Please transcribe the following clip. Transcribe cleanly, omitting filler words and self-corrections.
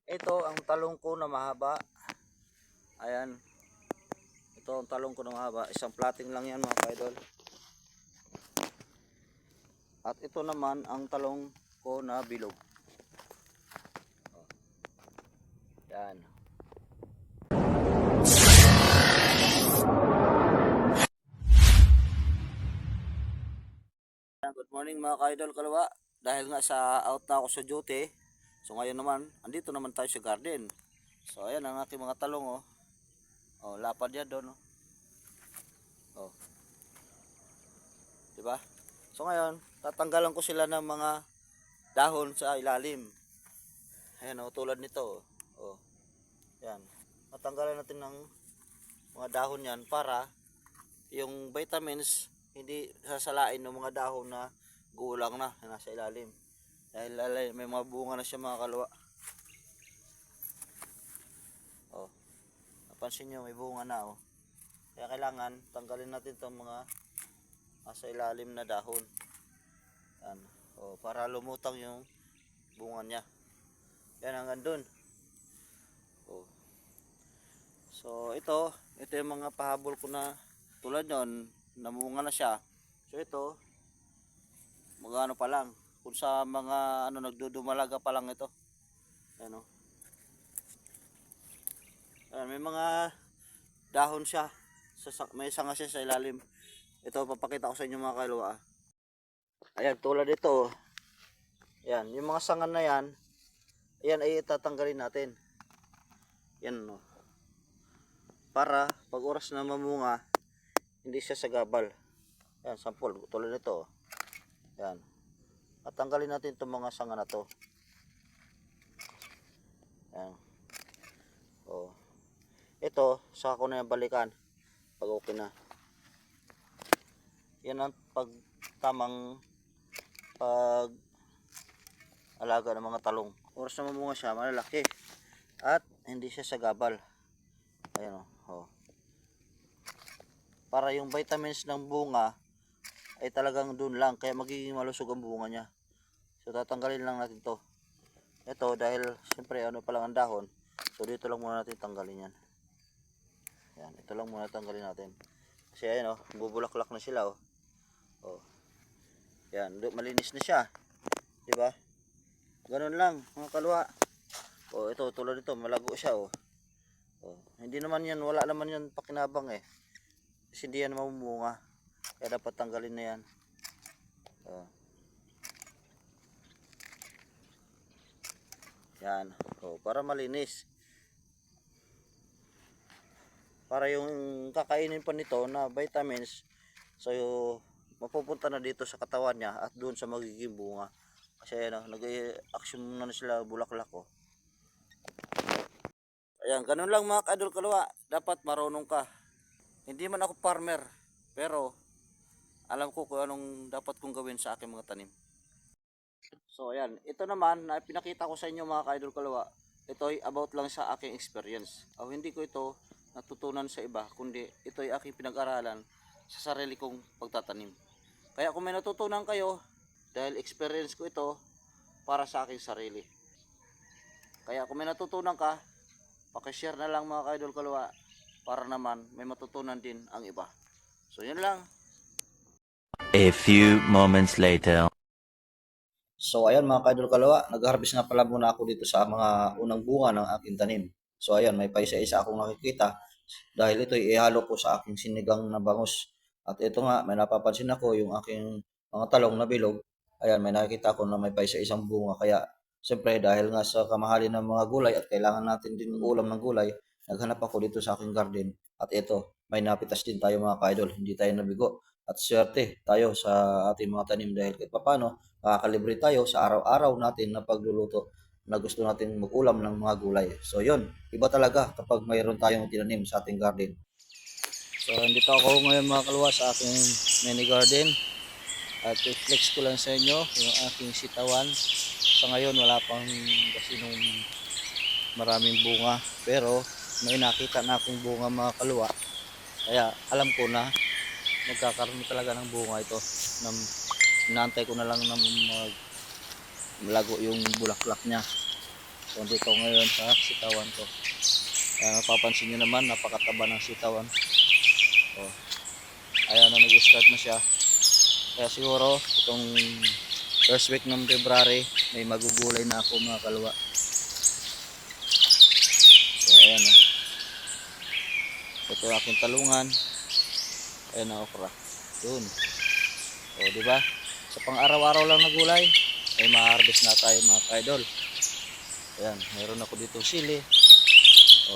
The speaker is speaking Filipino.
Ito ang talong ko na mahaba. Ayan. Ito ang talong ko na mahaba. Isang plating lang yan mga kaidol. At ito naman ang talong ko na bilog. Yan. Good morning mga kaidol kalawa. Dahil nga sa out na ako sa duty. So ngayon naman, andito naman tayo sa garden. So ayan ang aking mga talong oh. Oh, lapad yan doon oh. Oh. Diba? So ngayon, tatanggalan ko sila ng mga dahon sa ilalim. Ayan oh, tulad nito oh. Oh. Yan. Tatanggalan natin ng mga dahon yan para yung vitamins hindi sasalain ng mga dahon na gulang na nasa ilalim. Dahil may mga bunga na siya mga kalwa. Oh. Napansin nyo may bunga na oh. Kaya kailangan tanggalin natin itong mga nasa ilalim na dahon. Yan. Oh, para lumutang yung bunga niya. Yan hanggang dun. Oh. So ito yung mga pahabol ko na tulad yon, namunga na siya. So ito magano pa lang, kung sa mga ano nagdudumalaga pa lang ito. Ayan o. Ayan, may mga dahon siya, may sanga siya sa ilalim. Ito papakita ko sa inyo mga kalwa. Ayan tulad ito. Ayan, yung mga sanga na yan, ayan ay tatanggalin natin. Yan o. Para pag oras na mamunga, hindi siya sagabal. Ayan, sample tulad nito. Ayan. At tanggalin natin itong mga sanga na to. Ayan. Oh. Ito, saka ko na yung balikan pag okay na. Yan ang tamang pag alaga ng mga talong. Oras na mamunga siya, malalaki. At hindi siya sagabal. Ayan o. Oh. Para yung vitamins ng bunga ay talagang dun lang, kaya magiging malusog ang bunga niya. So tatanggalin lang natin to. Ito dahil siyempre ano pa lang ang dahon, so dito lang muna natin tanggalin yan. Yan, ito lang muna tanggalin natin. Kasi ayan oh, bubulaklak na sila oh. Oh. Yan, malinis na siya. 'Di ba? Ganun lang mga kalwa. Oh, ito tulad nito, malago siya oh. Oh, hindi naman yan, wala naman yan pakinabang eh. Kasi hindi yan mamumunga. Kaya dapat tanggalin na yan. Oh. Yan. Oh, para malinis. Para yung kakainin pa nito na vitamins, so mapupunta na dito sa katawan niya at doon sa magiging bunga. Kasi ano, nag-action na sila bulaklak oh. Ayan, ganun lang mga kaidol kalwa. Dapat marunong ka. Hindi man ako farmer, pero alam ko kung anong dapat kong gawin sa aking mga tanim. So ayan, ito naman na pinakita ko sa inyo mga kaidol kalwa. Ito ay about lang sa aking experience. Hindi ko ito natutunan sa iba, kundi ito ay aking pinag-aralan sa sarili kong pagtatanim. Kaya kung may natutunan kayo, dahil experience ko ito para sa aking sarili. Kaya kung may natutunan ka, pakishare na lang mga kaidol kalwa para naman may matutunan din ang iba. So yun lang. A few moments later. So ayan mga kaidol kalwa, nag-harvest nga pala muna ako dito sa mga unang bunga ng aking tanim. So ayan, may paisa-isa akong nakikita dahil ito ay ihalo ko sa aking sinigang na bangus. At ito nga, may napapansin ako yung aking mga talong na bilog. Ayan, may nakikita ko na may paisa-isang bunga. Kaya siyempre dahil nga sa kamahalin ng mga gulay at kailangan natin din ulam ng gulay, naghanap ako dito sa aking garden. At ito, may napitas din tayo mga kaidol, hindi tayo nabigo. At swerte tayo sa ating mga tanim dahil kahit papano, makakalibre tayo sa araw-araw natin na pagluluto na gusto natin mag-ulam ng mga gulay. So yun, iba talaga kapag mayroon tayong tinanim sa ating garden. So dito ako ngayon mga kalwa sa aking mini garden. At i-flex ko lang sa inyo yung aking sitawan. Sa ngayon wala pang kasi nung maraming bunga. Pero may nakita na akong bunga mga kalwa. Kaya alam ko na magkakaroon talaga ng bunga ito. Inaantay ko na lang na malago yung bulaklak niya. So, dito ngayon sa sitawan ko. Ayan, mapapansin nyo naman, napakataba ng sitawan. So, ayan na, nag-start na siya. Kaya siguro, itong first week ng February, may magugulay na ako mga kalwa. So, ayan o. Ito yung aking talungan. Ayan na, okra. Yun. O, diba? Sa pang-araw-araw lang na gulay, ay ma-harvest na tayo mga ka-idol. Ayan, mayroon ako dito sili. O,